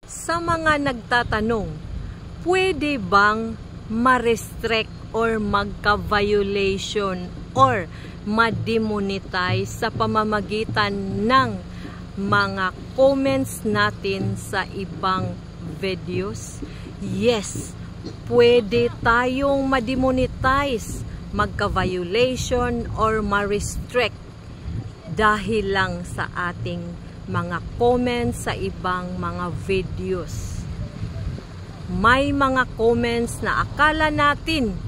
Sa mga nagtatanong, pwede bang ma-restrict or magka-violation or ma-demonetize sa pamamagitan ng mga comments natin sa ibang videos? Yes, pwede tayong ma-demonetize, magka-violation or ma-restrict dahil lang sa ating mga comments sa ibang mga videos. May mga comments na akala natin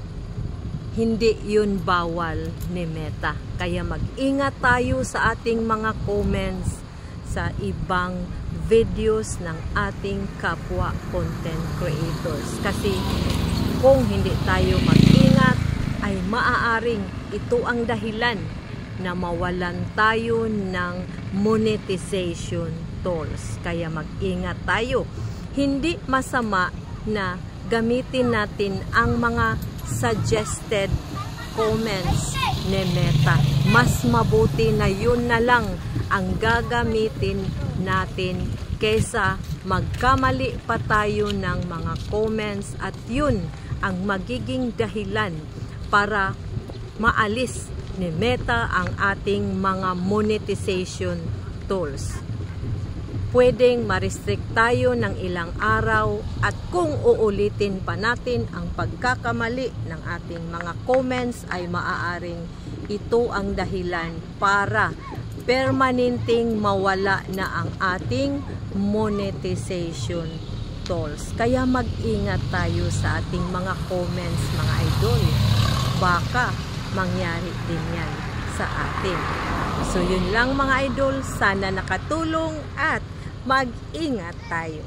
hindi yun bawal ni Meta. Kaya mag-ingat tayo sa ating mga comments sa ibang videos ng ating kapwa content creators. Kasi kung hindi tayo mag-ingat ay maaaring ito ang dahilan na mawalan tayo ng monetization tools. Kaya mag-ingat tayo. Hindi masama na gamitin natin ang mga suggested comments ni Meta. Mas mabuti na yun na lang ang gagamitin natin kaysa magkamali pa tayo ng mga comments at yun ang magiging dahilan para maalis ni Meta ang ating mga monetization tools. Pwedeng ma-restrict tayo ng ilang araw at kung uulitin pa natin ang pagkakamali ng ating mga comments ay maaaring ito ang dahilan para permanenteng mawala na ang ating monetization tools. Kaya mag-ingat tayo sa ating mga comments, mga idol. Baka mangyari din yan sa atin. So yun lang mga idol, sana nakatulong at mag-ingat tayo.